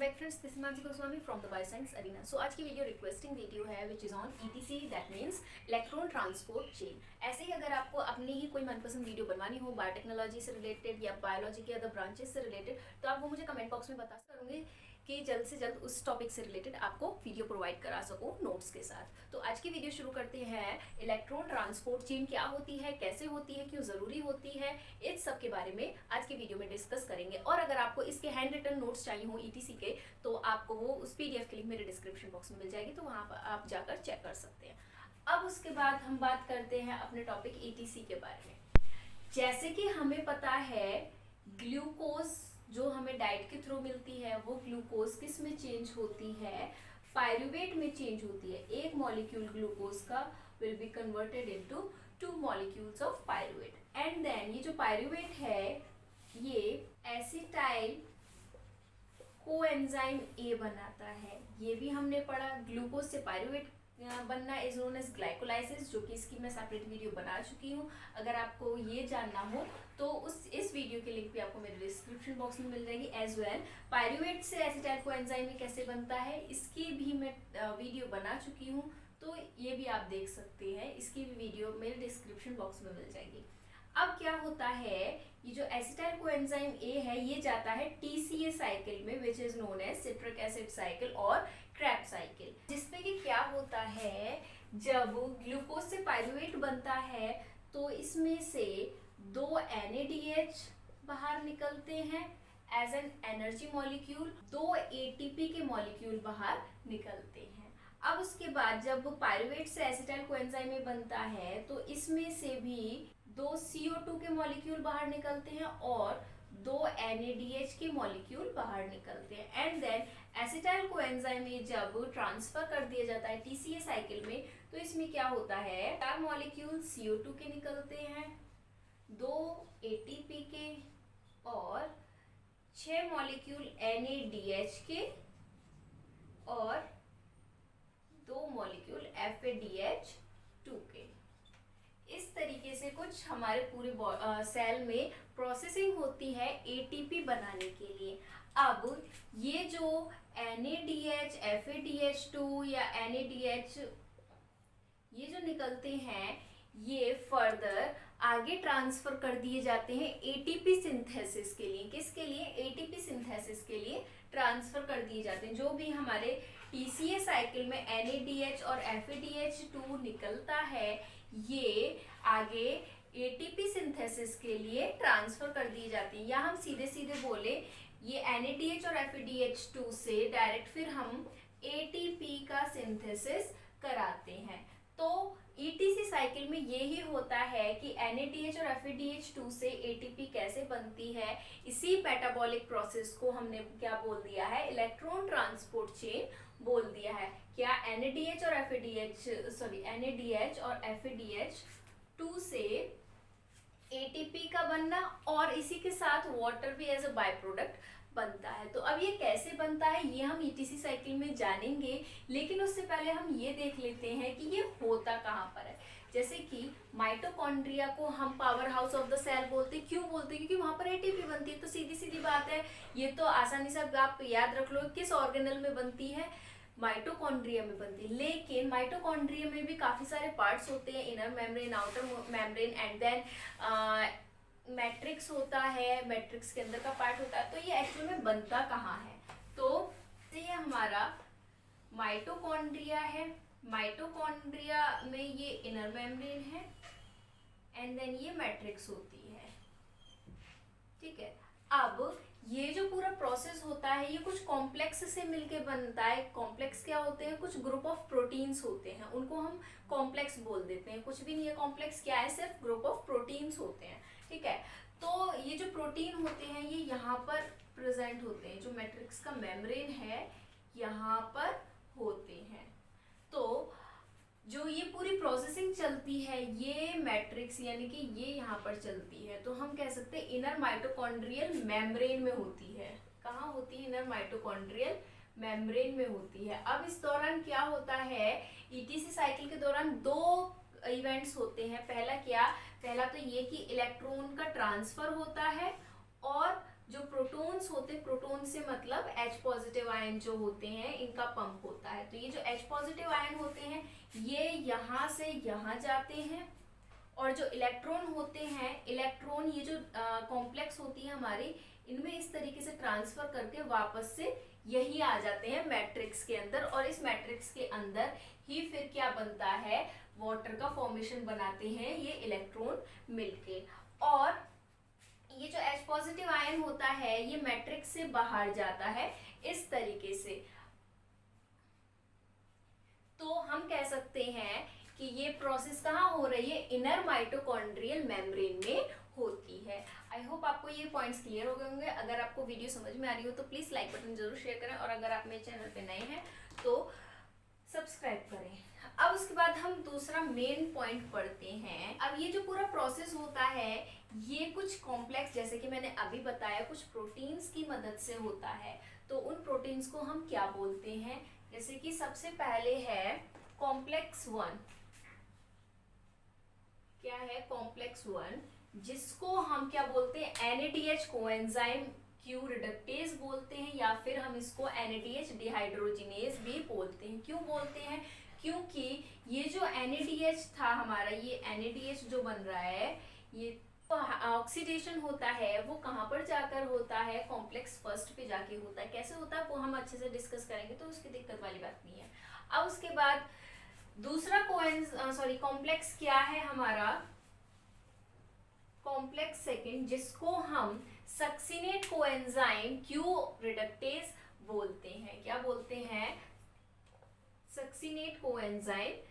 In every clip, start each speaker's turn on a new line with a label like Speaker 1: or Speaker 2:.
Speaker 1: Back friends, this is Mansi Goswami from the bioscience arena. So आज की video requesting video है which is on ETC, that means electron transport chain. ऐसे ही अगर आपको अपनी ही कोई मनपसंद वीडियो बनवानी हो बायोटेक्नोलॉजी से रिलेटेड या बायोलॉजी के अदर ब्रांचेस से रिलेटेड, तो आप वो मुझे कमेंट बॉक्स में बता करूँगी कि जल्द से जल्द उस टॉपिक से रिलेटेड आपको वीडियो प्रोवाइड करा सकूँ नोट्स के साथ। तो आज की वीडियो शुरू करते हैं। इलेक्ट्रॉन ट्रांसपोर्ट चेन क्या होती है, कैसे होती है, क्यों ज़रूरी होती है, इस सब के बारे में आज की वीडियो में डिस्कस करेंगे। और अगर आपको इसके हैंड रिटन नोट्स चाहिए हो ईटीसी के, तो आपको वो उस पीडीएफ की लिंक मेरे डिस्क्रिप्शन बॉक्स में मिल जाएगी, तो वहाँ पर आप जाकर चेक कर सकते हैं। अब उसके बाद हम बात करते हैं अपने टॉपिक ईटीसी के बारे में। जैसे कि हमें पता है ग्लूकोज जो हमें डाइट के थ्रू मिलती है वो ग्लूकोज किस में चेंज होती है, पायरूवेट में चेंज होती है। एक मॉलिक्यूल ग्लूकोज का will be converted into 2 molecules of pyruvate, and then ये जो पायरूवेट है ये एसिटाइल कोएंजाइम ए बनाता है। ये भी हमने पढ़ा। ग्लूकोज से पायरूवेट बनना इज नोन एज ग्लाइकोलाइसिस, जो कि इसकी मैं सेपरेट वीडियो बना चुकी हूँ। अगर आपको ये जानना हो तो इस वीडियो की लिंक भी आपको मेरे डिस्क्रिप्शन बॉक्स में मिल जाएगी। एज वेल पायरूवेट से एसिटाइल कोएंजाइम में कैसे बनता है इसकी भी मैं वीडियो बना चुकी हूँ, तो ये भी आप देख सकते हैं। इसकी भी वीडियो मेरे डिस्क्रिप्शन बॉक्स में मिल जाएगी। अब क्या होता है, ये जो एसिटाइल कोएंजाइम ए है ये जाता है टीसीए साइकिल में, which is known as citric acid cycle और क्रेब्स साइकिल, जिसमें कि क्या होता है जब ग्लूकोज से पायरूवेट बनता है तो इसमें से 2 NADH बाहर निकलते हैं as an energy molecule, 2 ATP के मॉलिक्यूल बाहर निकलते हैं। अब उसके बाद जब पायरूवेट से एसिटाइल कोएंजाइम में बनता है तो इसमें से भी 2 CO2 के मॉलिक्यूल बाहर निकलते हैं और 2 NADH के मॉलिक्यूल बाहर निकलते हैं। एंड देन एसिटाइल कोएंजाइम में जब ट्रांसफर कर दिया जाता है टीसीए साइकिल में, तो इसमें क्या होता है 4 मॉलिक्यूल CO2 के निकलते हैं, 2 ATP के और 6 मॉलिक्यूल NADH के और 2 मॉलिक्यूल FADH2 के। इस तरीके से कुछ हमारे पूरे सेल में प्रोसेसिंग होती है एटीपी बनाने के लिए। अब ये जो NADH, FADH2 या NADH ये जो निकलते हैं ये फर्दर आगे ट्रांसफर कर दिए जाते हैं एटीपी सिंथेसिस के लिए। किसके लिए? एटीपी सिंथेसिस के लिए ट्रांसफर कर दिए जाते हैं। जो भी हमारे टीसीए साइकिल में NADH और FADH2 निकलता है ये आगे एटीपी सिंथेसिस के लिए ट्रांसफर कर दिए जाते हैं। या हम सीधे सीधे बोले ये NADH और FADH2 से डायरेक्ट फिर हम एटीपी का सिंथेसिस कराते हैं। तो ईटीसी साइकिल में यही होता है कि NADH और FADH2 से एटीपी कैसे बनती है। इसी मेटाबॉलिक प्रोसेस को हमने क्या बोल दिया है, इलेक्ट्रॉन ट्रांसपोर्ट चेन बोल दिया है। क्या NADH और FADH2 से एटीपी का बनना और इसी के साथ वाटर भी एज अ बाय प्रोडक्ट बनता है। तो अब ये कैसे बनता है ये हम ईटीसी साइकिल में जानेंगे, लेकिन उससे पहले हम ये देख लेते हैं कि ये होता कहाँ पर है। जैसे कि माइटोकॉन्ड्रिया को हम powerhouse of the cell बोलते हैं। क्यों बोलते हैं? क्योंकि वहाँ पर एटीपी बनती है। तो सीधी सीधी बात है, ये तो आसानी से आप याद रख लो किस ऑर्गेनल में बनती है, माइटोकॉन्ड्रिया में बनती है। लेकिन माइटोकॉन्ड्रिया में भी काफ़ी सारे पार्ट्स होते हैं, inner membrane, outer membrane and then matrix होता है, मैट्रिक्स के अंदर का पार्ट होता है। तो ये एक्चुअल में बनता कहाँ है? तो ये हमारा माइटोकॉन्ड्रिया है। माइटोकॉन्ड्रिया में ये इनर मेम्ब्रेन है एंड देन ये मैट्रिक्स होती है। ठीक है। अब ये जो पूरा प्रोसेस होता है ये कुछ कॉम्प्लेक्स से मिलके बनता है। कॉम्प्लेक्स क्या होते हैं? कुछ ग्रुप ऑफ प्रोटीन्स होते हैं, उनको हम कॉम्प्लेक्स बोल देते हैं। कुछ भी नहीं है कॉम्प्लेक्स, क्या है? सिर्फ ग्रुप ऑफ प्रोटीन्स होते हैं। ठीक है। तो ये जो प्रोटीन होते हैं ये यहाँ पर प्रेजेंट होते हैं, जो मैट्रिक्स का मेम्ब्रेन है यहाँ पर होते हैं। तो जो ये पूरी प्रोसेसिंग चलती है ये मैट्रिक्स यानी कि ये यहाँ पर चलती है, तो हम कह सकते हैं इनर माइटोकॉन्ड्रियल मेम्ब्रेन में होती है। कहाँ होती है? इनर माइटोकॉन्ड्रियल मेम्ब्रेन में होती है। अब इस दौरान क्या होता है, ईटीसी साइकिल के दौरान 2 इवेंट्स होते हैं। पहला क्या? पहला तो ये कि इलेक्ट्रॉन का ट्रांसफर होता है और जो प्रोटॉन्स होते हैं, प्रोटॉन से मतलब H पॉजिटिव आयन जो होते हैं इनका पंप होता है। तो ये जो H पॉजिटिव आयन होते हैं ये यहाँ से यहाँ जाते हैं, और जो इलेक्ट्रॉन होते हैं, इलेक्ट्रॉन ये जो कॉम्प्लेक्स होती है हमारी, इनमें इस तरीके से ट्रांसफर करके वापस से यही आ जाते हैं मैट्रिक्स के अंदर, और इस मैट्रिक्स के अंदर ही फिर क्या बनता है, वाटर का फॉर्मेशन बनाते हैं ये इलेक्ट्रॉन मिलके। और ये जो H पॉजिटिव आयन होता है ये मैट्रिक्स से बाहर जाता है इस तरीके से। तो हम कह सकते हैं कि ये प्रोसेस कहाँ हो रही है, इनर माइटोकॉन्ड्रियल मेम्ब्रेन में होती है। आई होप आपको ये पॉइंट्स क्लियर हो गए होंगे। अगर आपको वीडियो समझ में आ रही हो तो प्लीज लाइक बटन जरूर शेयर करें, और अगर आप मेरे चैनल पे नए हैं तो सब्सक्राइब करें। अब उसके बाद हम दूसरा मेन पॉइंट पढ़ते हैं। अब ये जो पूरा प्रोसेस होता है ये कुछ कॉम्प्लेक्स, जैसे कि मैंने अभी बताया, कुछ प्रोटीन्स की मदद से होता है। तो उन प्रोटीन्स को हम क्या बोलते हैं, जैसे कि सबसे पहले है कॉम्प्लेक्स 1। क्या है कॉम्प्लेक्स 1, जिसको हम क्या बोलते हैं, NADH कोएंजाइम क्यू रिडक्टेज बोलते हैं, या फिर हम इसको NADH डिहाइड्रोजिनेज भी बोलते हैं। क्यों बोलते हैं, क्योंकि ये जो NADH था हमारा, ये NADH जो बन रहा है, ये ऑक्सीडेशन होता है वो कहाँ पर जाकर होता है, कॉम्प्लेक्स फर्स्ट पे जाके होता है। कैसे होता है वो हम अच्छे से डिस्कस करेंगे, तो उसकी दिक्कत वाली बात नहीं है। अब उसके बाद दूसरा कॉम्प्लेक्स क्या है हमारा, कॉम्प्लेक्स सेकंड, जिसको हम सक्सिनेट कोएंजाइम क्यू रिडक्टेज बोलते हैं। क्या बोलते हैं, सक्सिनेट कोएंजाइम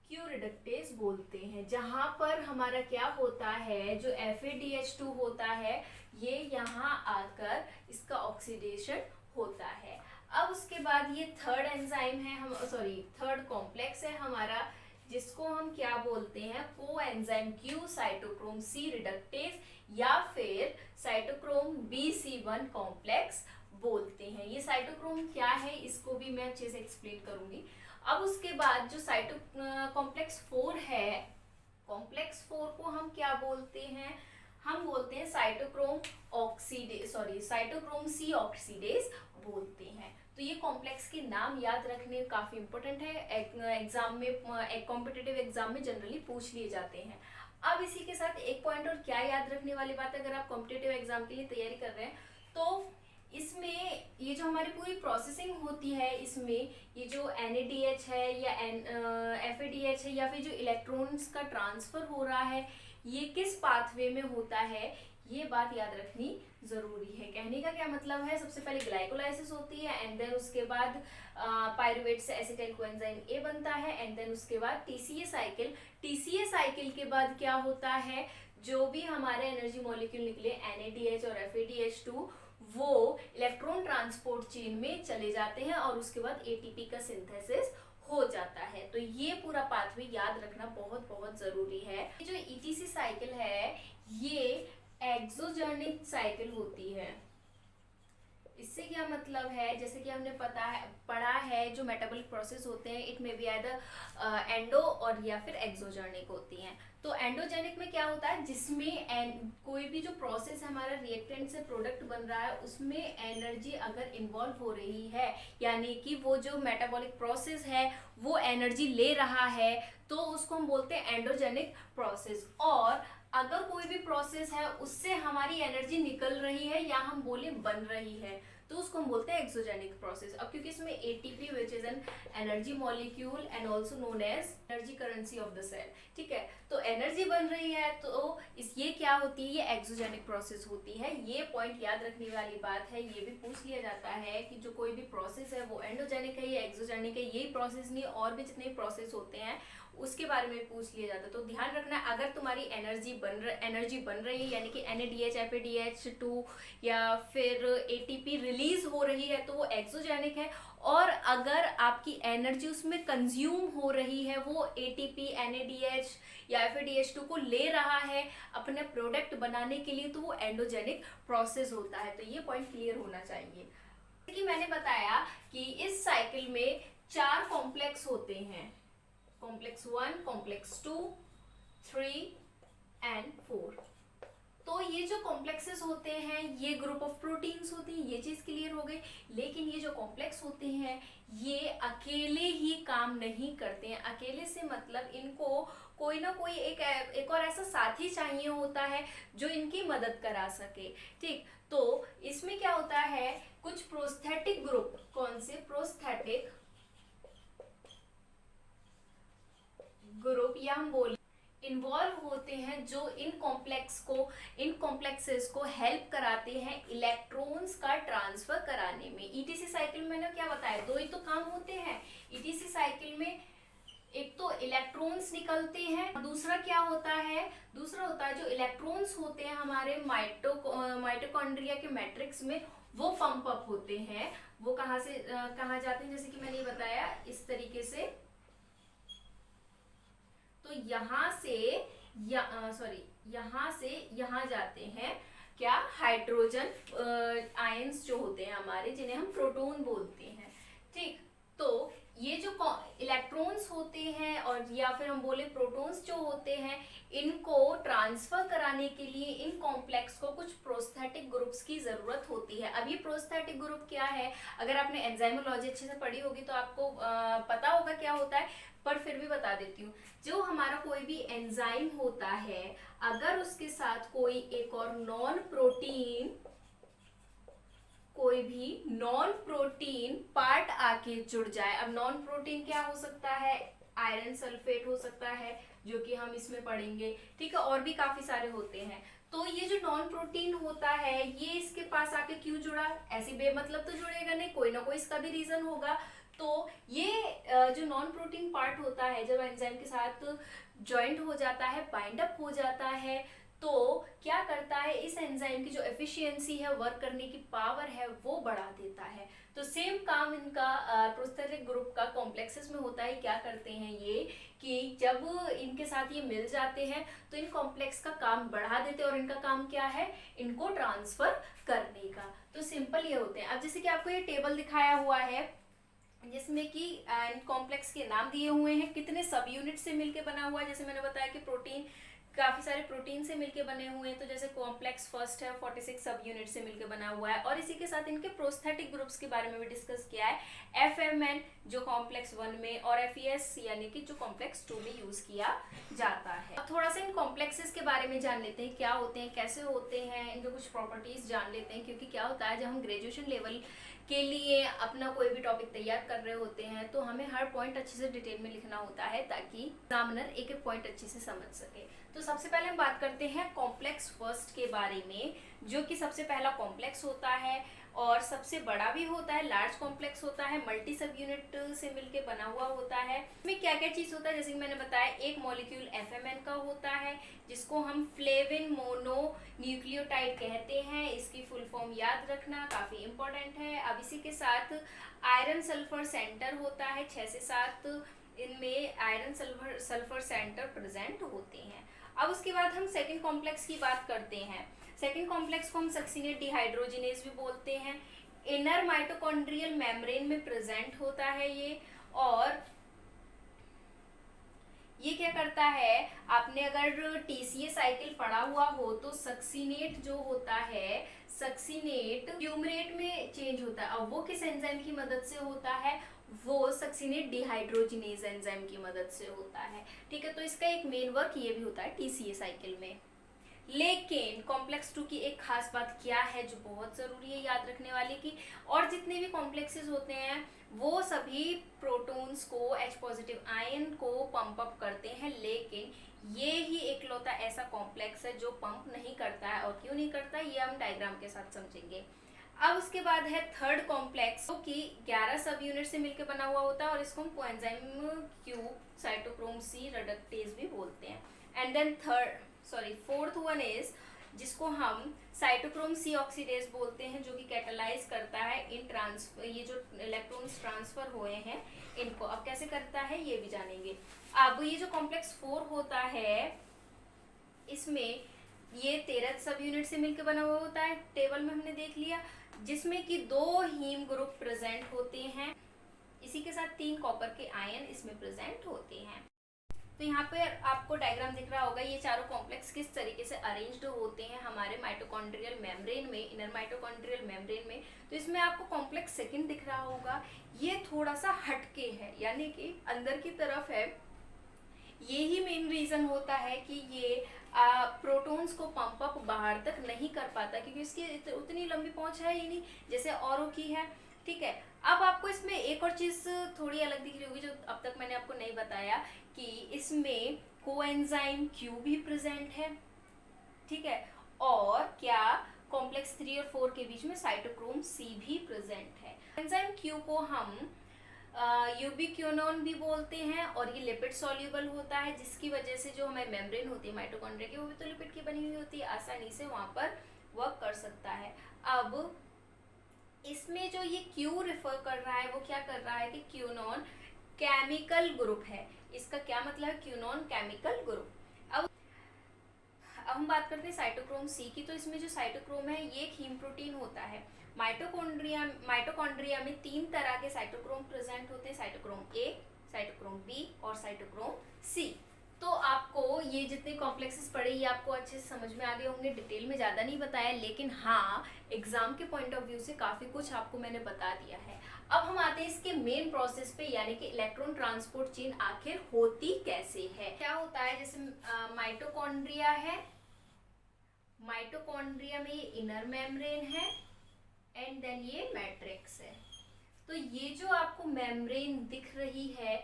Speaker 1: क्यू रिडक्टेज बोलते हैं। जहां पर हमारा क्या होता है, जो FADH2 होता है ये यहाँ आकर इसका ऑक्सीडेशन होता है। अब उसके बाद ये थर्ड एंजाइम है, थर्ड कॉम्प्लेक्स है हमारा, जिसको हम क्या बोलते हैं, coenzyme Q cytochrome C reductase, या फिर साइटोक्रोम BC1 कॉम्प्लेक्स बोलते हैं। ये साइटोक्रोम क्या है इसको भी मैं अच्छे से एक्सप्लेन करूंगी। अब उसके बाद जो कॉम्प्लेक्स 4 है, कॉम्प्लेक्स 4 को हम क्या बोलते हैं, हम बोलते हैं साइटोक्रोम C ऑक्सीडेज बोलते हैं। तो ये कॉम्प्लेक्स के नाम याद रखने काफी इंपॉर्टेंट है, एग्जाम में, एक कॉम्पिटिटिव एग्जाम में जनरली पूछ लिए जाते हैं। अब इसी के साथ एक पॉइंट और क्या याद रखने वाली बात है, अगर आप कॉम्पिटिटिव एग्जाम के लिए तैयारी कर रहे हैं तो इसमें ये जो हमारी पूरी प्रोसेसिंग होती है, इसमें ये जो NADH है या FADH है, या फिर जो इलेक्ट्रॉन्स का ट्रांसफर हो रहा है, ये किस पाथवे में होता है, ये बात याद रखनी जरूरी है। कहने का क्या मतलब है, सबसे पहले ग्लाइकोलाइसिस होती है, एंड देन उसके बाद पायरुवेट से एसिटाइल कोएंजाइम A बनता है, एंड देन उसके बाद TCA साइकिल के बाद क्या होता है, जो भी हमारे एनर्जी मॉलिक्यूल निकले NADH और FADH2 वो इलेक्ट्रॉन ट्रांसपोर्ट चेन में चले जाते हैं, और उसके बाद ATP का सिंथेसिस हो जाता है। तो ये पूरा पाथवे याद रखना बहुत बहुत जरूरी है। ये जो ETC साइकिल है ये एक्सोजर्निक साइकिल होती है। इससे क्या मतलब है, जैसे कि हमने पढ़ा है जो मेटाबॉलिक प्रोसेस होते हैं, इट में भी आइदर एंडो और या फिर एक्सोजर्निक होती हैं। तो एंडोजेनिक में क्या होता है, जिसमें कोई भी जो प्रोसेस हमारा रिएक्टेंट से प्रोडक्ट बन रहा है उसमें एनर्जी अगर इन्वॉल्व हो रही है, यानी कि वो जो मेटाबॉलिक प्रोसेस है वो एनर्जी ले रहा है, तो उसको हम बोलते हैं एंडोजेनिक प्रोसेस। और अगर कोई भी प्रोसेस है उससे हमारी एनर्जी निकल रही है या हम बोले बन रही है, तो उसको हम बोलते हैं एक्सोजेनिक प्रोसेस। अब क्योंकि इसमें ATP which is an energy molecule and also known as energy currency of the cell, ठीक है, तो एनर्जी बन रही है, तो ये क्या होती है, ये एक्सोजेनिक प्रोसेस होती है। ये पॉइंट याद रखने वाली बात है, ये भी पूछ लिया जाता है कि जो कोई भी प्रोसेस है वो एंडोजेनिक है या एक्सोजेनिक है। यही प्रोसेस नहीं, और भी जितने प्रोसेस होते हैं उसके बारे में पूछ लिया जाता है। तो ध्यान रखना, अगर तुम्हारी एनर्जी बन रही है, यानी कि NADH FADH2 या फिर ATP रिलीज हो रही है, तो वो एक्सोजेनिक है। और अगर आपकी एनर्जी उसमें कंज्यूम हो रही है, वो ATP NADH या FADH2 को ले रहा है अपने प्रोडक्ट बनाने के लिए, तो वो एंडोजेनिक प्रोसेस होता है। तो ये पॉइंट क्लियर होना चाहिए। कि मैंने बताया कि इस साइकिल में 4 कॉम्प्लेक्स होते हैं, कॉम्प्लेक्स 1, कॉम्प्लेक्स 2, 3 एंड 4। तो ये जो कॉम्प्लेक्सेस होते हैं ये ग्रुप ऑफ प्रोटीन्स होते हैं, ये चीज क्लियर हो गई। लेकिन ये जो कॉम्प्लेक्स होते हैं ये अकेले ही काम नहीं करते हैं। अकेले से मतलब इनको कोई ना कोई एक और ऐसा साथी चाहिए होता है जो इनकी मदद करा सके। ठीक, तो इसमें क्या होता है, कुछ प्रोस्थेटिक ग्रुप, कौन से प्रोस्थेटिक ग्रुप या हम बोल इन्वॉल्व होते हैं जो इन कॉम्प्लेक्सेस को हेल्प कराते हैं इलेक्ट्रॉन्स का ट्रांसफर कराने में। ईटीसी साइकिल में मैंने क्या बताया, दो ही तो काम होते हैं ईटीसी साइकिल में, एक तो इलेक्ट्रॉन्स निकलते हैं, दूसरा क्या होता है, दूसरा होता है जो इलेक्ट्रॉन्स होते हैं हमारे माइटोकॉन्ड्रिया के मैट्रिक्स में, वो पंप अप होते हैं। वो कहाँ से कहाँ जाते हैं, जैसे कि मैंने बताया इस तरीके से, तो यहाँ से यहाँ जाते हैं क्या, हाइड्रोजन आयंस जो होते हैं हमारे, जिन्हें हम प्रोटॉन बोलते हैं। ठीक, तो ये जो इलेक्ट्रॉन्स होते हैं और या फिर हम बोले प्रोटॉन्स जो होते हैं, इनको ट्रांसफर कराने के लिए इन कॉम्प्लेक्स को कुछ प्रोस्थेटिक ग्रुप्स की जरूरत होती है। अब ये प्रोस्थेटिक ग्रुप क्या है, अगर आपने एंजाइमोलॉजी अच्छे से पढ़ी होगी तो आपको पता होगा क्या होता है, पर फिर भी बता देती हूँ। जो हमारा कोई भी एंजाइम होता है, अगर उसके साथ कोई एक और कोई भी नॉन प्रोटीन पार्ट आके जुड़ जाए। अब नॉन प्रोटीन क्या हो सकता है, आयरन सल्फेट हो सकता है, जो कि हम इसमें पढ़ेंगे। ठीक है, और भी काफी सारे होते हैं। तो ये जो नॉन प्रोटीन होता है ये इसके पास आके क्यों जुड़ा, ऐसी बेमतलब तो जुड़ेगा नहीं, कोई ना कोई इसका भी रीजन होगा। तो ये जो नॉन प्रोटीन पार्ट होता है जब एंजाइम के साथ ज्वाइंट हो जाता है, बाइंड अप हो जाता है, तो क्या करता है, इस एंजाइम की जो एफिशिएंसी है, वर्क करने की पावर है, वो बढ़ा देता है। तो सेम काम इनका प्रोस्थेटिक ग्रुप का कॉम्प्लेक्सेस में होता है। क्या करते हैं ये कि जब इनके साथ ये मिल जाते हैं तो इन कॉम्प्लेक्स का काम बढ़ा देते हैं, और इनका काम क्या है, इनको ट्रांसफर करने का। तो सिंपल ये होते हैं। अब जैसे कि आपको ये टेबल दिखाया हुआ है जिसमें कि कॉम्प्लेक्स के नाम दिए हुए हैं, कितने सब यूनिट से मिलके बना हुआ है। जैसे मैंने बताया कि प्रोटीन काफी सारे प्रोटीन से मिलके बने हुए हैं, तो जैसे कॉम्प्लेक्स फर्स्ट है 46 सब यूनिट से मिलके बना हुआ है। और इसी के साथ इनके प्रोस्थेटिक ग्रुप्स के बारे में भी डिस्कस किया है, FMN जो कॉम्प्लेक्स 1 में, और FES यानी कि जो कॉम्प्लेक्स 2 में यूज किया जाता है। अब थोड़ा सा इन कॉम्प्लेक्सेस के बारे में जान लेते हैं, क्या होते हैं, कैसे होते हैं, इनके कुछ प्रॉपर्टीज जान लेते हैं। क्योंकि क्या होता है, जब हम ग्रेजुएशन लेवल के लिए अपना कोई भी टॉपिक तैयार कर रहे होते हैं तो हमें हर पॉइंट अच्छे से डिटेल में लिखना होता है, ताकि एग्जामिनर एक एक पॉइंट अच्छे से समझ सके। तो सबसे पहले हम बात करते हैं कॉम्प्लेक्स फर्स्ट के बारे में, जो कि सबसे पहला कॉम्प्लेक्स होता है और सबसे बड़ा भी होता है, लार्ज कॉम्प्लेक्स होता है, मल्टी सब यूनिट से मिलके बना हुआ होता है। इसमें क्या क्या चीज होता है, जैसे कि मैंने बताया, एक मॉलिक्यूल FMN का होता है, जिसको हम फ्लेविन मोनो न्यूक्लियोटाइड कहते हैं। इसकी फुल फॉर्म याद रखना काफी इंपॉर्टेंट है। अब इसी के साथ आयरन सल्फर सेंटर होता है, 6 से 7 इनमें आयरन सल्फर सेंटर प्रेजेंट होते हैं। अब उसके बाद हम सेकेंड कॉम्प्लेक्स की बात करते हैं। सेकेंड कॉम्प्लेक्स को हम सक्सीनेट डिहाइड्रोजिनेज भी बोलते हैं। इनर माइटोकॉन्ड्रियल मेम्ब्रेन में प्रेजेंट होता है ये। और ये क्या करता है, आपने अगर TCA साइकिल पढ़ा हुआ हो तो सक्सीनेट जो होता है, सक्सीनेट ट्यूमरेट में चेंज होता है। अब वो किस एंजाइम की मदद से होता है, वो सक्सीनेट डिहाइड्रोजिनेज एंजाइम की मदद से होता है। ठीक है, तो इसका एक मेन वर्क ये भी होता है TCA साइकिल में। लेकिन कॉम्प्लेक्स 2 की एक खास बात क्या है जो बहुत जरूरी है याद रखने वाली की, और जितने भी कॉम्प्लेक्सेस होते हैं वो सभी प्रोटॉन्स को, H पॉजिटिव आयन को पंप अप करते हैं, लेकिन ये ही एकलौता ऐसा कॉम्प्लेक्स है जो पंप नहीं करता है। और क्यों नहीं करता, ये हम डायग्राम के साथ समझेंगे। अब उसके बाद है थर्ड कॉम्प्लेक्स, जो कि 11 सब यूनिट से मिलकर बना हुआ होता है, और इसको हम coenzyme Q cytochrome C reductase भी बोलते हैं। And then fourth one is, जिसको हम साइटोक्रोम C ऑक्सीडेज बोलते हैं, जो कि कैटालाइज करता है ये जो इलेक्ट्रॉन्स ट्रांसफर हुए हैं इनको। अब कैसे करता है ये भी जानेंगे। अब ये जो कॉम्प्लेक्स 4 होता है, इसमें ये 13 सब यूनिट से मिलकर बना हुआ होता है, टेबल में हमने देख लिया, जिसमें कि 2 हीम ग्रुप प्रेजेंट होते हैं। इसी के साथ 3 कॉपर के आयन इसमें प्रेजेंट होते हैं। तो यहाँ पे आपको डायग्राम दिख रहा होगा, ये चारों कॉम्प्लेक्स किस तरीके से अरेंज्ड होते हैं हमारे माइटोकॉन्ड्रियल मेम्ब्रेन में, इनर माइटोकॉन्ड्रियल मेम्ब्रेन में। तो इसमें आपको कॉम्प्लेक्स सेकंड दिख रहा होगा, ये थोड़ा सा हटके है, यानी कि अंदर की तरफ है। ये ही मेन रीजन होता है कि ये प्रोटॉन्स को पंप अप बाहर तक नहीं कर पाता, क्योंकि इसकी उतनी लंबी पहुंच है ही नहीं जैसे औरों की है। ठीक है, अब आपको इसमें एक और चीज थोड़ी अलग दिख रही होगी जो अब तक मैंने आपको नहीं बताया, कि इसमें कोएंजाइम क्यू भी प्रेजेंट है। ठीक है, और क्या कॉम्प्लेक्स 3 और 4 के बीच में साइटोक्रोम सी भी प्रेजेंट है। एंजाइम क्यू को हम यूबिक्विनोन भी बोलते हैं, और ये लिपिड सॉल्युबल होता है, जिसकी वजह से जो हमारी मेम्ब्रेन होती है माइटोकॉन्ड्रिया की, वो भी तो लिपिड की बनी हुई होती है, आसानी से वहां पर वर्क कर सकता है। अब इसमें जो ये क्यू रेफर कर रहा है वो क्या कर रहा है कि क्यूनोन केमिकल ग्रुप है। इसका क्या मतलब है, क्यूनोन केमिकल ग्रुप। अब हम बात करते हैं साइटोक्रोम सी की। तो इसमें जो साइटोक्रोम है ये एक हीम प्रोटीन होता है। माइटोकॉन्ड्रिया में 3 तरह के साइटोक्रोम प्रेजेंट होते हैं, साइटोक्रोम ए, साइटोक्रोम बी और साइटोक्रोम सी। तो आपको ये जितने कॉम्प्लेक्सेस पढ़े ये आपको अच्छे से समझ में आ गए होंगे, डिटेल में ज़्यादा नहीं बताया, लेकिन हाँ एग्जाम के पॉइंट ऑफ व्यू से काफ़ी कुछ आपको मैंने बता दिया है। अब हम आते हैं इसके मेन प्रोसेस पे, यानी कि इलेक्ट्रॉन ट्रांसपोर्ट चेन आखिर होती कैसे है। क्या होता है, जैसे माइटोकॉन्ड्रिया है, माइटोकॉन्ड्रिया में ये इनर मेम्ब्रेन है एंड देन ये मैट्रिक्स है। तो ये जो आपको मेम्ब्रेन दिख रही है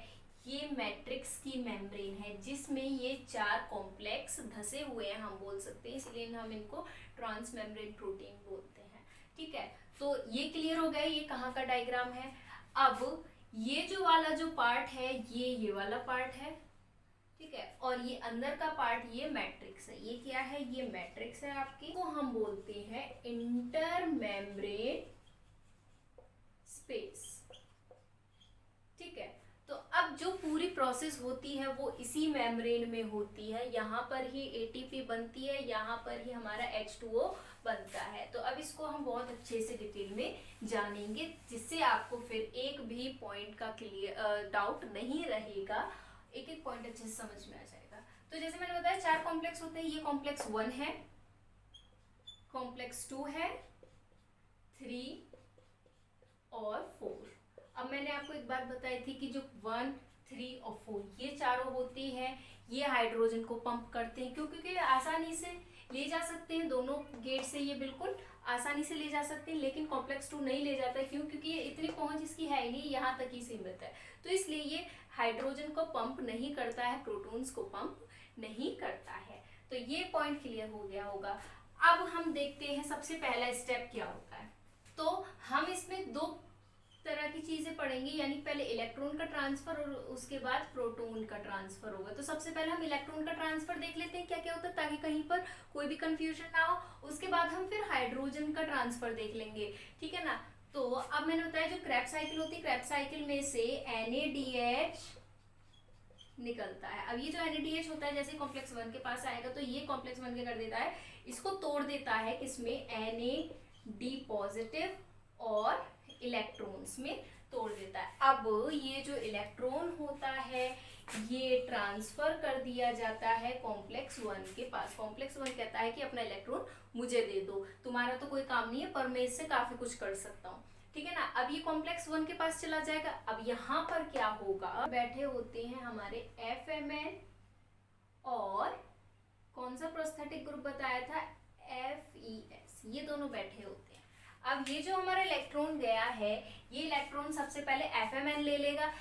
Speaker 1: ये मैट्रिक्स की मेम्ब्रेन है, जिसमें ये 4 कॉम्प्लेक्स धसे हुए हैं हम बोल सकते हैं, इसलिए हम इनको ट्रांस मेम्ब्रेन प्रोटीन बोलते हैं। ठीक है, तो ये क्लियर हो गया ये कहाँ का डायग्राम है। अब ये जो वाला जो पार्ट है ये वाला पार्ट है। ठीक है, और ये अंदर का पार्ट ये मैट्रिक्स है। ये क्या है, ये मैट्रिक्स है आपकी, को हम बोलते हैं इंटर मेम्ब्रेन स्पेस। ठीक है, तो अब जो पूरी प्रोसेस होती है वो इसी मेम्ब्रेन में होती है। यहाँ पर ही एटीपी बनती है, यहाँ पर ही हमारा H2O बनता है। तो अब इसको हम बहुत अच्छे से डिटेल में जानेंगे, जिससे आपको फिर एक भी पॉइंट का क्लियर डाउट नहीं रहेगा, एक एक पॉइंट अच्छे से समझ में आ जाएगा। तो जैसे मैंने बताया 4 कॉम्प्लेक्स होते हैं, ये कॉम्प्लेक्स 1 है, कॉम्प्लेक्स 2 है, 3 और 4। अब मैंने आपको एक बात बताई थी कि जो 1, 3 और 4 ये चारों होती हैं, ये हाइड्रोजन को पंप करते हैं, क्योंकि आसानी से ले जा सकते हैं, दोनों गेट से ये बिल्कुल आसानी से ले जा सकते हैं। लेकिन कॉम्प्लेक्स 2 नहीं ले जाता है, क्यों, क्योंकि ये इतनी पहुंच इसकी है ही नहीं, यहाँ तक ही सीमित है। तो इसलिए ये हाइड्रोजन को पंप नहीं करता है, प्रोटॉन्स को पंप नहीं करता है। तो ये पॉइंट क्लियर हो गया होगा। अब हम देखते हैं सबसे पहला स्टेप क्या होता है। तो हम इसमें 2 तरह की चीजें पढ़ेंगे, यानी पहले इलेक्ट्रॉन का ट्रांसफर और उसके बाद प्रोटॉन का ट्रांसफर होगा। तो सबसे पहले हम इलेक्ट्रॉन का ट्रांसफर देख लेते हैं क्या क्या होता है, ताकि कहीं पर कोई भी कंफ्यूजन ना हो। उसके बाद हम फिर हाइड्रोजन का ट्रांसफर देख लेंगे, ठीक है ना। तो अब मैंने बताया जो क्रेब्स साइकिल होती है, क्रेब्स साइकिल में से NADH निकलता है। अब ये जो NADH होता है जैसे कॉम्प्लेक्स 1 के पास आएगा तो ये कॉम्प्लेक्स 1 क्या कर देता है, इसको तोड़ देता है किसमें, NAD पॉजिटिव और इलेक्ट्रॉन्स में तोड़ देता है। अब ये जो इलेक्ट्रॉन होता है ये ट्रांसफर कर दिया जाता है कॉम्प्लेक्स 1 के पास। कॉम्प्लेक्स 1 कहता है कि अपना इलेक्ट्रॉन मुझे दे दो, तुम्हारा तो कोई काम नहीं है पर मैं इससे काफी कुछ कर सकता हूँ, ठीक है ना। अब ये कॉम्प्लेक्स 1 के पास चला जाएगा। अब यहाँ पर क्या होगा, बैठे होते हैं हमारे FMN और कौन सा प्रोस्थेटिक ग्रुप बताया था, FES, ये दोनों बैठे होते हैं। अब ये जो हमारा इलेक्ट्रॉन गया है ये इलेक्ट्रॉन सबसे पहले FMN ले लेगा।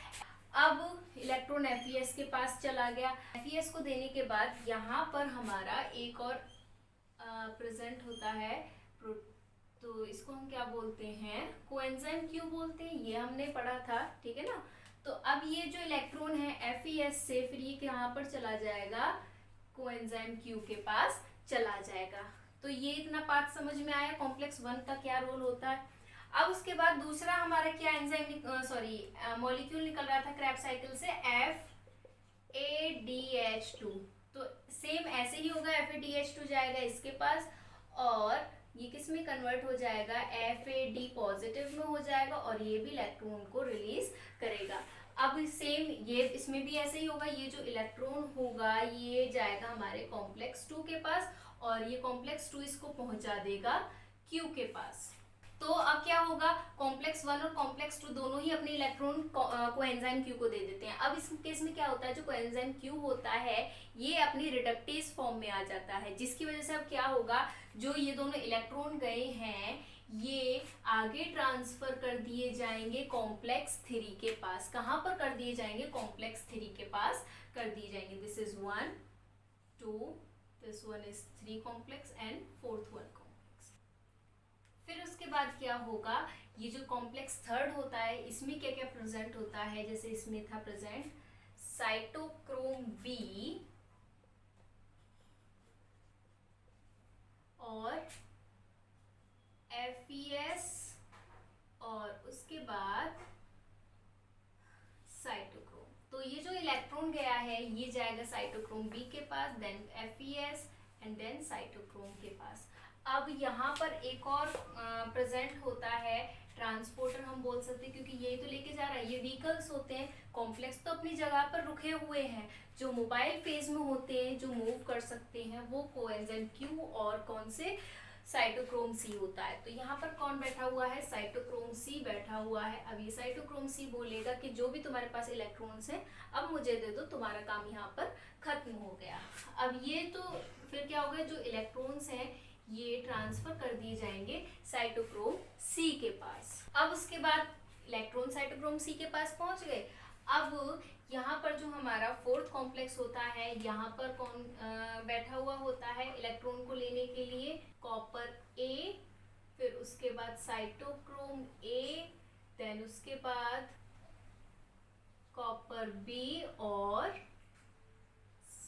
Speaker 1: अब इलेक्ट्रॉन FES के पास चला गया, FES को देने के बाद यहाँ पर हमारा एक और प्रेजेंट होता है, तो इसको हम क्या बोलते हैं, कोएंजाइम क्यू बोलते हैं, ये हमने पढ़ा था, ठीक है ना। तो अब ये जो इलेक्ट्रॉन है FES से फिर ये यहाँ पर चला जाएगा, कोएंजाइम क्यू के पास चला जाएगा। तो ये इतना पार्ट समझ में आया कॉम्प्लेक्स 1 का क्या रोल होता है। अब उसके बाद दूसरा हमारा क्या एंजाइम मॉलिक्यूल निकल रहा था क्रेब्स साइकिल से, FADH2। तो सेम ऐसे ही होगा, FADH2 जाएगा इसके पास और ये किस में कन्वर्ट हो जाएगा, FAD पॉजिटिव में हो जाएगा और ये भी इलेक्ट्रॉन को रिलीज करेगा। अब सेम ये इसमें भी ऐसे ही होगा, ये जो इलेक्ट्रॉन होगा ये जाएगा हमारे कॉम्प्लेक्स 2 के पास और ये कॉम्प्लेक्स 2 इसको पहुंचा देगा Q के पास। तो अब क्या होगा, कॉम्प्लेक्स 1 और कॉम्प्लेक्स 2 दोनों ही अपने इलेक्ट्रॉन कोएंजाइम Q को दे देते हैं। अब इस केस में क्या होता है, जो कोएंजाइम Q होता है ये अपनी रिडक्टेज फॉर्म में आ जाता है, जिसकी वजह से अब क्या होगा, जो ये दोनों इलेक्ट्रॉन गए हैं ये आगे ट्रांसफर कर दिए जाएंगे कॉम्प्लेक्स 3 के पास। कहाँ पर कर दिए जाएंगे, कॉम्प्लेक्स 3 के पास कर दिए जाएंगे। This is 1 2, this one is 3 complex and fourth one complex. फिर उसके बाद क्या होगा, ये जो कॉम्प्लेक्स थर्ड होता है इसमें क्या क्या प्रेजेंट होता है, जैसे इसमें था प्रेजेंट साइटोक्रोम बी और FeS और उसके बाद साइटोक्रोम। तो ये जो इलेक्ट्रॉन गया है ये जाएगा साइटोक्रोम बी के पास, then FeS and then cytochrome के पास। अब यहाँ पर एक और प्रेजेंट होता है ट्रांसपोर्टर हम बोल सकते हैं, क्योंकि यही तो लेके जा रहा है। ये व्हीकल्स होते हैं, कॉम्प्लेक्स तो अपनी जगह पर रुके हुए हैं, जो मोबाइल फेज में होते हैं जो मूव कर सकते हैं वो कोएंजाइम Q और कौन से साइटोक्रोम C होता है। तो यहाँ पर कौन बैठा हुआ है, साइटोक्रोम C बैठा हुआ है। अब ये साइटोक्रोम C बोलेगा कि जो भी तुम्हारे पास इलेक्ट्रॉन्स हैं अब मुझे दे दो, तुम्हारा काम यहाँ पर खत्म हो गया। अब ये तो फिर क्या होगा, जो इलेक्ट्रॉन्स हैं ये ट्रांसफर कर दिए जाएंगे साइटोक्रोम C के पास। अब उसके बाद इलेक्ट्रॉन साइटोक्रोम C के पास पहुंच गए। अब यहाँ पर जो हमारा फोर्थ कॉम्प्लेक्स होता है यहाँ पर कौन बैठा हुआ होता है इलेक्ट्रॉन को लेने के लिए, कॉपर A, फिर उसके बाद साइटोक्रोम A, देन उसके बाद कॉपर B और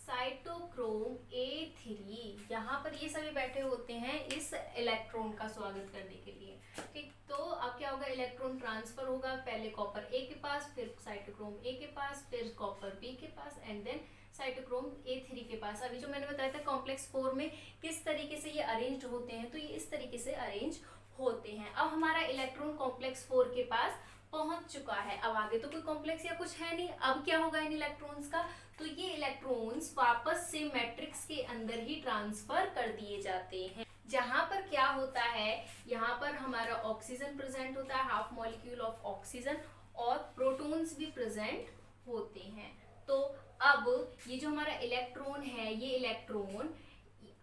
Speaker 1: साइटोक्रोम A3। यहाँ पर ये सभी बैठे होते हैं इस इलेक्ट्रॉन का स्वागत करने के लिए। ठीक, तो अब क्या होगा, इलेक्ट्रॉन ट्रांसफर होगा पहले कॉपर A के पास, फिर साइटोक्रोम A के पास, फिर कॉपर B के पास एंड देन साइटोक्रोम A3 के पास। अभी जो मैंने बताया था कॉम्प्लेक्स 4 में किस तरीके से ये अरेंज होते हैं, तो ये इस तरीके से अरेंज होते हैं। अब हमारा इलेक्ट्रॉन कॉम्प्लेक्स 4 के पास पहुंच चुका है। अब आगे तो कोई कॉम्प्लेक्स या कुछ है नहीं। अब क्या होगा इन इलेक्ट्रॉन्स का, तो ये इलेक्ट्रॉन्स वापस से मैट्रिक्स के अंदर ही ट्रांसफर कर दिए जाते हैं। जहां पर क्या होता है, यहाँ पर हमारा ऑक्सीजन प्रेजेंट होता है, हाफ मॉलिक्यूल ऑफ ऑक्सीजन, और प्रोटॉन्स भी प्रेजेंट होते हैं। तो अब ये जो हमारा इलेक्ट्रॉन है ये इलेक्ट्रॉन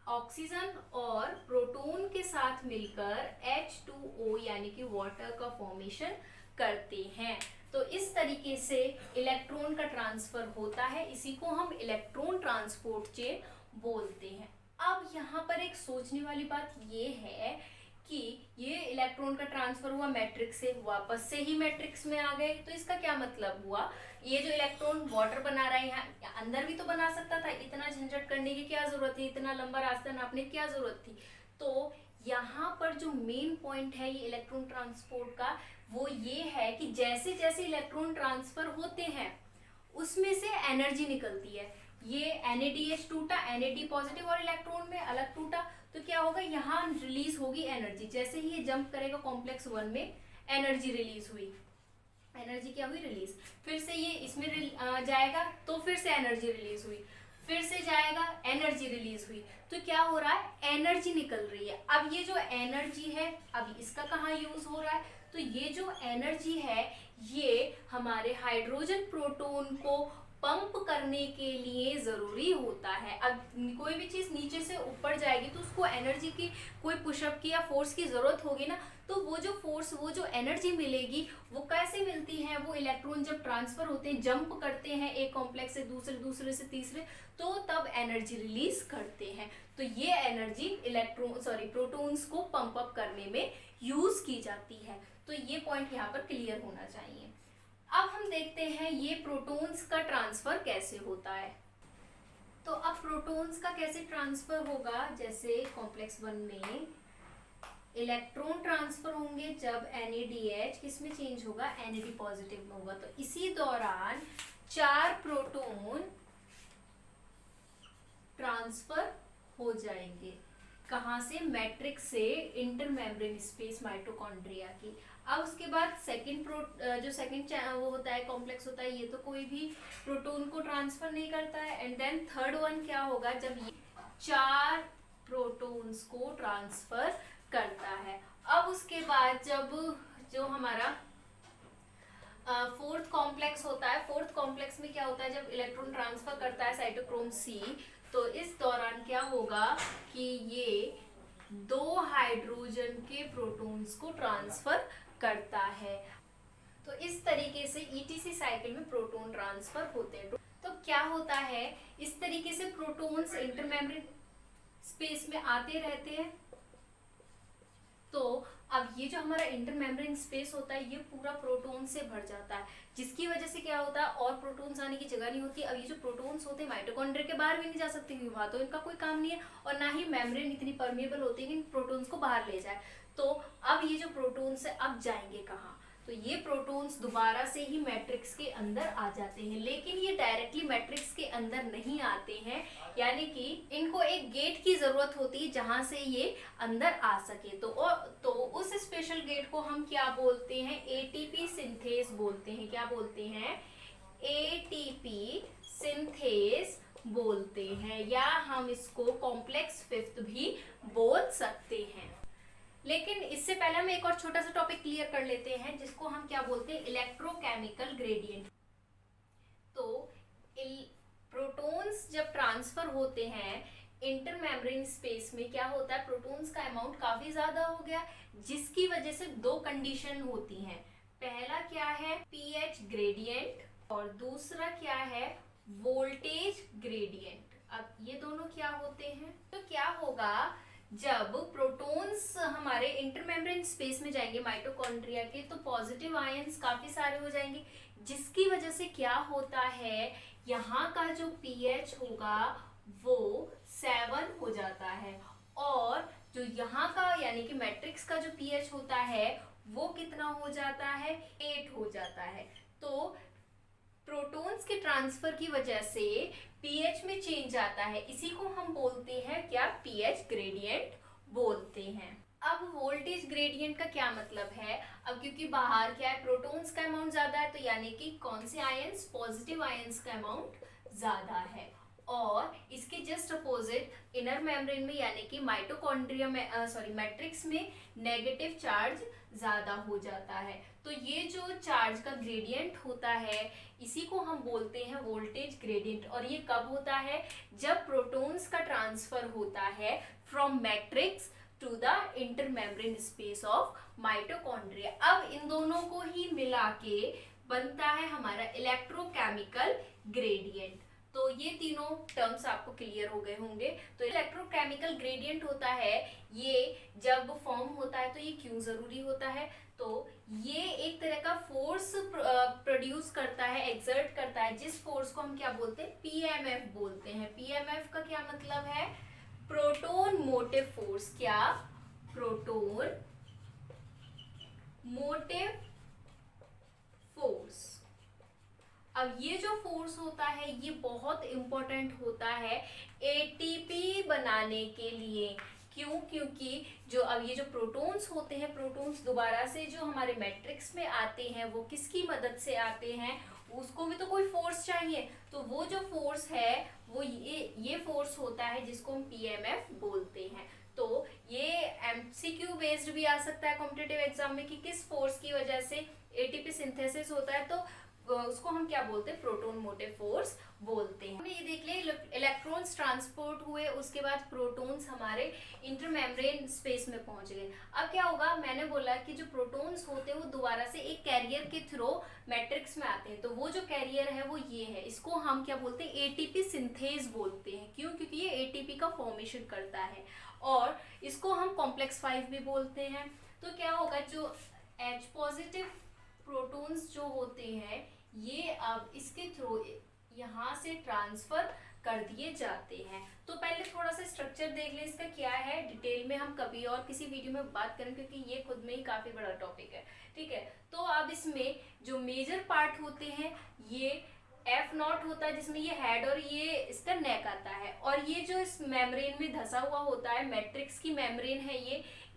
Speaker 1: ऑक्सीजन और प्रोटॉन के साथ मिलकर H2O यानी कि वाटर का फॉर्मेशन करते हैं। तो इस तरीके से इलेक्ट्रॉन का ट्रांसफर होता है, इसी को हम इलेक्ट्रॉन ट्रांसपोर्ट चेन बोलते हैं। अब यहाँ पर एक सोचने वाली बात ये है कि ये इलेक्ट्रॉन का ट्रांसफर हुआ मैट्रिक्स से, वापस से ही मैट्रिक्स में आ गए, तो इसका क्या मतलब हुआ, ये जो इलेक्ट्रॉन वाटर बना रहा है यहाँ अंदर भी तो बना सकता था, इतना झंझट करने की क्या जरूरत थी, इतना लंबा रास्ता नापने की क्या जरूरत थी। तो यहाँ पर जो मेन पॉइंट है ये इलेक्ट्रॉन ट्रांसपोर्ट का वो ये है कि जैसे जैसे इलेक्ट्रॉन ट्रांसफर होते हैं उसमें से एनर्जी निकलती है। ये NADH टूटा, NAD पॉजिटिव और इलेक्ट्रॉन में अलग टूटा, तो क्या होगा यहाँ रिलीज होगी एनर्जी। जैसे ही ये जंप करेगा कॉम्प्लेक्स 1 में एनर्जी रिलीज हुई, एनर्जी क्या हुई, रिलीज। फिर से ये इसमें जाएगा तो फिर से एनर्जी रिलीज हुई, फिर से जाएगा एनर्जी रिलीज हुई, तो क्या हो रहा है, एनर्जी निकल रही है। अब ये जो एनर्जी है अब इसका कहाँ यूज हो रहा है, तो ये जो एनर्जी है ये हमारे हाइड्रोजन प्रोटॉन को पंप करने के लिए जरूरी होता है। अब कोई भी चीज नीचे से ऊपर जाएगी तो उसको एनर्जी की कोई पुशअप की या फोर्स की जरूरत होगी ना, तो वो जो फोर्स वो जो एनर्जी मिलेगी वो कैसे मिलती है, वो इलेक्ट्रॉन जब ट्रांसफर होते हैं, जंप करते हैं एक कॉम्प्लेक्स से दूसरे, दूसरे से तीसरे, तो तब एनर्जी रिलीज करते हैं। तो ये एनर्जी प्रोटॉन्स को पंप अप करने में यूज की जाती है। तो ये पॉइंट यहाँ पर क्लियर होना चाहिए। अब हम देखते हैं ये प्रोटॉन्स का ट्रांसफर कैसे होता है। तो अब प्रोटॉन्स का कैसे ट्रांसफर होगा, जैसे कॉम्प्लेक्स 1 में इलेक्ट्रॉन ट्रांसफर होंगे जब NADH किस में चेंज होगा, NAD पॉजिटिव में होगा। तो इसी दौरान 4 प्रोटॉन ट्रांसफर हो जाएंगे, कहाँ से, मैट्रिक्स से इंटरमेम्ब्रेन स्पेस माइटोकॉन्ड्रिया की। अब उसके बाद जो सेकंड वो होता है कॉम्प्लेक्स होता है, ये तो कोई भी प्रोटॉन को ट्रांसफर नहीं करता है। एंड देन थर्ड वन क्या होगा, जब ये 4 प्रोटॉन्स को ट्रांसफर करता है। अब उसके बाद जब जो हमारा फोर्थ कॉम्प्लेक्स होता है, फोर्थ कॉम्प्लेक्स में क्या होता है, जब इलेक्ट्रॉन ट्रांसफर करता है साइटोक्रोम सी, तो इस दौरान क्या होगा कि ये 2 हाइड्रोजन के प्रोटॉन्स को ट्रांसफर करता है। तो इस तरीके से ईटीसी साइकिल में प्रोटॉन ट्रांसफर होते हैं। तो क्या होता है, इस तरीके से प्रोटॉन्स इंटरमेम्ब्रेन स्पेस में आते रहते हैं। तो अब ये जो हमारा इंटरमेम्ब्रेन स्पेस होता है, ये पूरा प्रोटॉन से भर जाता है, जिसकी वजह से क्या होता है, और प्रोटॉन्स आने की जगह नहीं होती। अब ये जो प्रोटॉन्स होते हैं माइटोकॉन्ड्रिया के बाहर भी नहीं जा सकते, क्योंकि वहां तो इनका कोई काम नहीं है, और ना ही मेम्ब्रेन इतनी परमेबल होती है कि इन प्रोटॉन्स को बाहर ले जाए। तो अब ये जो प्रोटॉन्स है, अब जाएंगे कहाँ, तो ये प्रोटॉन्स दोबारा से ही मैट्रिक्स के अंदर आ जाते हैं, लेकिन ये डायरेक्टली मैट्रिक्स के अंदर नहीं आते हैं, यानी कि इनको एक गेट की जरूरत होती है जहां से ये अंदर आ सके। तो उस स्पेशल गेट को हम क्या बोलते हैं, एटीपी सिंथेस बोलते हैं। क्या बोलते हैं, एटीपी सिंथेस बोलते हैं, या हम इसको कॉम्प्लेक्स फिफ्थ भी बोल सकते हैं। लेकिन इससे पहले हम एक और छोटा सा टॉपिक क्लियर कर लेते हैं, जिसको हम क्या बोलते हैं, इलेक्ट्रोकेमिकल ग्रेडियंट। तो प्रोटॉन्स जब ट्रांसफर होते हैं इंटरमेम्ब्रेन स्पेस में, क्या होता है, प्रोटॉन्स का अमाउंट काफी ज्यादा हो गया, जिसकी वजह से 2 कंडीशन होती हैं। पहला क्या है, पीएच ग्रेडियंट, और दूसरा क्या है, वोल्टेज ग्रेडियंट। अब ये दोनों क्या होते हैं, तो क्या होगा, जब प्रोटॉन्स हमारे इंटरमेम्ब्रेन स्पेस में जाएंगे माइटोकॉन्ड्रिया के, तो पॉजिटिव आयंस काफी सारे हो जाएंगे, जिसकी वजह से क्या होता है, यहाँ का जो पीएच होगा वो 7 हो जाता है, और जो यहाँ का यानी कि मैट्रिक्स का जो पीएच होता है वो कितना हो जाता है, 8 हो जाता है। तो प्रोटॉन्स के ट्रांसफर की वजह से पीएच में चेंज आता है, इसी को हम बोलते हैं क्या, पीएच ग्रेडियंट बोलते हैं। अब वोल्टेज ग्रेडियंट का क्या मतलब है, अब क्योंकि बाहर क्या है, प्रोटॉन्स का अमाउंट ज्यादा है, तो यानी कि कौन से आयंस, पॉजिटिव आयंस का अमाउंट ज्यादा है, और इसके जस्ट अपोजिट इनर मेम्ब्रेन में यानी कि माइटोकॉन्ड्रिया में मैट्रिक्स में नेगेटिव चार्ज ज्यादा हो जाता है। तो ये जो चार्ज का ग्रेडियंट होता है, इसी को हम बोलते हैं वोल्टेज ग्रेडियंट। और ये कब होता है, जब प्रोटॉन्स का ट्रांसफर होता है from matrix to the intermembrane space of mitochondria. अब इन दोनों को ही मिला के बनता है हमारा इलेक्ट्रोकेमिकल ग्रेडियंट। तो ये तीनों टर्म्स आपको क्लियर हो गए होंगे। तो इलेक्ट्रोकेमिकल ग्रेडियंट होता है, ये जब फॉर्म होता है तो ये क्यों जरूरी होता है, तो ये एक तरह का फोर्स प्रोड्यूस करता है, एक्सर्ट करता है, जिस फोर्स को हम क्या बोलते हैं, पीएमएफ बोलते हैं। पीएमएफ का क्या मतलब है, प्रोटॉन मोटिव फोर्स। क्या, प्रोटॉन मोटिव फोर्स। अब ये जो फोर्स होता है ये बहुत इंपॉर्टेंट होता है एटीपी बनाने के लिए। क्यों, क्योंकि जो अब ये जो प्रोटॉन्स होते हैं, प्रोटॉन्स दोबारा से जो हमारे मैट्रिक्स में आते हैं वो किसकी मदद से आते हैं, उसको भी तो कोई फोर्स चाहिए। तो वो जो फोर्स है वो ये फोर्स होता है जिसको हम पीएमएफ बोलते हैं। तो ये एमसीक्यू बेस्ड भी आ सकता है कॉम्पिटिटिव एग्जाम में कि किस फोर्स की वजह से एटीपी सिंथेसिस होता है, तो उसको हम क्या बोलते हैं, प्रोटॉन मोटिव फोर्स बोलते हैं। हमने ये देख लिया, इलेक्ट्रॉन्स ट्रांसपोर्ट हुए, उसके बाद प्रोटॉन्स हमारे इंटरमेम्ब्रेन स्पेस में पहुंच गए। अब क्या होगा, मैंने बोला कि जो प्रोटॉन्स होते हैं वो दोबारा से एक कैरियर के थ्रू मैट्रिक्स में आते हैं। तो वो जो कैरियर है वो ये है, इसको हम क्या बोलते हैं, एटीपी सिंथेस बोलते हैं। क्यों, क्योंकि ये एटीपी का फॉर्मेशन करता है, और इसको हम कॉम्प्लेक्स 5 भी बोलते हैं। तो क्या होगा, जो H पॉजिटिव प्रोटॉन्स जो होते हैं ये अब इसके थ्रू यहाँ से ट्रांसफर कर दिए जाते हैं। तो पहले थोड़ा सा स्ट्रक्चर देख लें इसका क्या है, डिटेल में हम कभी और किसी वीडियो में बात करें, क्योंकि ये खुद में ही काफी बड़ा टॉपिक है, ठीक है। तो अब इसमें जो मेजर पार्ट होते हैं ये F0 होता है, जिसमें ये हेड और ये इसका नेक आता है, और ये जो इस मेम्ब्रेन में धसा हुआ होता है, मैट्रिक्स की मेम्ब्रेन है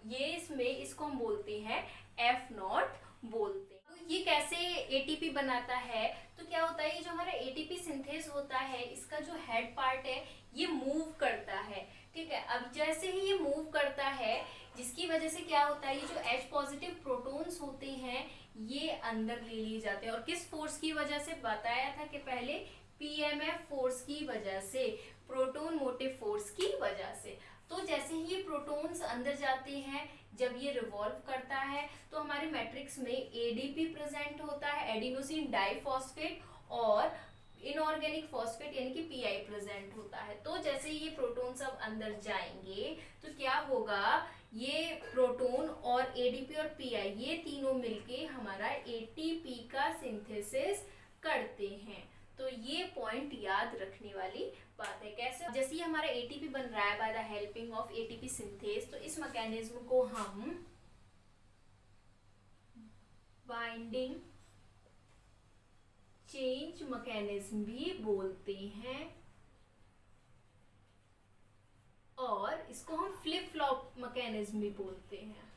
Speaker 1: ये इसमें इसको हम बोलते हैं F0 बोलते हैं। तो ये कैसे एटीपी बनाता है, तो क्या होता है, ये जो हमारा एटीपी सिंथेस होता है, इसका जो हेड पार्ट है ये मूव करता है, ठीक है। अब जैसे ही ये मूव करता है, जिसकी वजह से क्या होता है, ये जो H पॉजिटिव प्रोटॉन्स होते हैं ये अंदर ले लिए जाते हैं। और किस फोर्स की वजह से, बताया था कि पहले पीएमएफ फोर्स की वजह से, प्रोटॉन मोटिव फोर्स की वजह से। तो जैसे ही ये प्रोटॉन्स अंदर जाते हैं, जब ये रिवॉल्व करता है तो हमारे मैट्रिक्स में एडीपी प्रेजेंट होता है, एडिनोसिन डाइफॉस्फेट, और इनऑर्गेनिक फॉस्फेट यानी कि पीआई प्रेजेंट होता है। तो जैसे ये प्रोटॉन सब अंदर जाएंगे तो क्या होगा, ये प्रोटॉन और एडीपी और पीआई ये तीनों मिलके हमारा एटीपी का सिंथेसिस करते हैं। तो ये पॉइंट याद रखने वाली बात है। कैसे, जैसे ये हमारा एटीपी बन रहा है by the helping of ATP synthase, तो इस मैकेनिज्म को हम बाइंडिंग चेंज मैकेनिज्म भी बोलते हैं, और इसको हम फ्लिप फ्लॉप मैकेनिज्म भी बोलते हैं।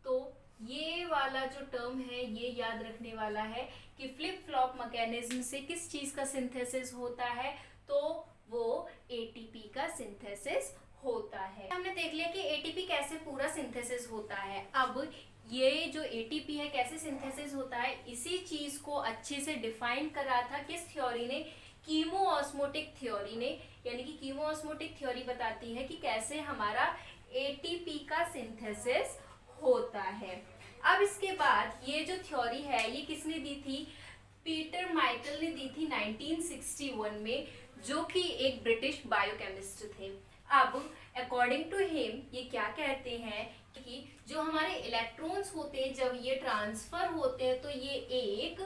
Speaker 1: तो ये वाला जो टर्म है ये याद रखने वाला है कि फ्लिप फ्लॉप मैकेनिज्म से किस चीज का सिंथेसिस होता है, तो वो एटीपी का सिंथेसिस होता है। हमने देख लिया कि एटीपी कैसे पूरा सिंथेसिस होता है। अब ये जो एटीपी है कैसे सिंथेसिस होता है, इसी चीज को अच्छे से डिफाइन करा था किस थ्योरी ने, कीमोऑस्मोटिक थ्योरी ने। यानी कि कीमोऑस्मोटिक थ्योरी बताती है कि कैसे हमारा एटीपी का सिंथेसिस होता है। अब इसके बाद ये जो थ्योरी है ये किसने दी थी, पीटर माइकल ने दी थी 1961 में, जो कि एक ब्रिटिश बायोकेमिस्ट थे। अब अकॉर्डिंग टू हिम ये क्या कहते हैं कि जो हमारे इलेक्ट्रॉन्स होते हैं जब ये ट्रांसफर होते हैं तो ये एक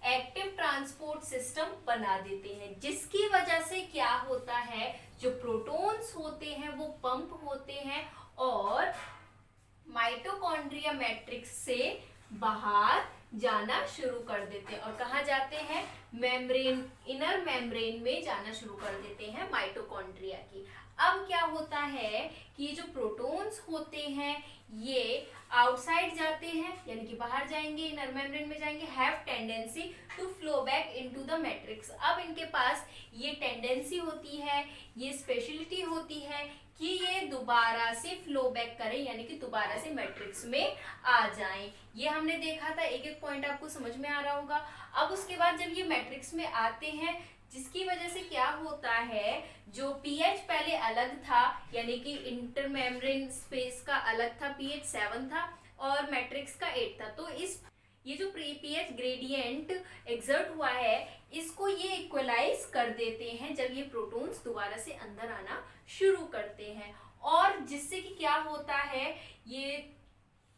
Speaker 1: एक्टिव ट्रांसपोर्ट सिस्टम बना देते हैं, जिसकी वजह से क्या होता है, जो प्रोटॉन्स होते हैं वो पंप होते हैं और माइटोकॉन्ड्रिया मैट्रिक्स से बाहर जाना शुरू कर देते हैं। और कहाँ जाते हैं, मेम्ब्रेन, इनर मेम्ब्रेन में जाना शुरू कर देते हैं माइटोकॉन्ड्रिया की। अब क्या होता है कि ये जो प्रोटॉन्स होते हैं ये आउटसाइड जाते हैं, यानी कि बाहर जाएंगे, इनर मेम्ब्रेन में जाएंगे, have tendency to flow back into the matrix. अब इनके पास ये टेंडेंसी होती है, ये स्पेशलिटी होती है कि ये दोबारा से फ्लो बैक करें, यानी कि दोबारा से मैट्रिक्स में आ जाएं। ये हमने देखा था, एक एक पॉइंट आपको समझ में आ रहा होगा। अब उसके बाद जब ये मैट्रिक्स में आते हैं, जिसकी वजह से क्या होता है, जो पीएच पहले अलग था, यानी कि इंटरमेम्ब्रेन स्पेस का अलग था, पीएच 7 था और मैट्रिक्स का 8 था। तो ये जो पीएच ग्रेडियंट एग्जर्ट हुआ है इसको ये इक्वलाइज कर देते हैं जब ये प्रोटॉन्स दोबारा से अंदर आना शुरू करते हैं, और जिससे कि क्या होता है, ये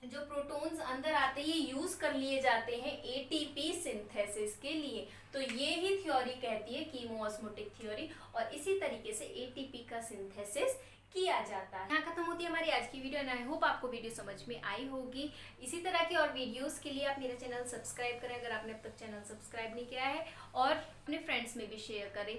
Speaker 1: जो प्रोटॉन्स अंदर आते हैं ये यूज कर लिए जाते हैं एटीपी सिंथेसिस के लिए। तो ये ही थ्योरी कहती है कीमोऑस्मोटिक थ्योरी, और इसी तरीके से एटीपी का सिंथेसिस किया जाता है। यहाँ खत्म होती है हमारी आज की वीडियो, एंड आई होप आपको वीडियो समझ में आई होगी। इसी तरह की और वीडियोस के लिए आप मेरा चैनल सब्सक्राइब करें अगर आपने अब तक चैनल सब्सक्राइब नहीं किया है, और अपने फ्रेंड्स में भी शेयर करें।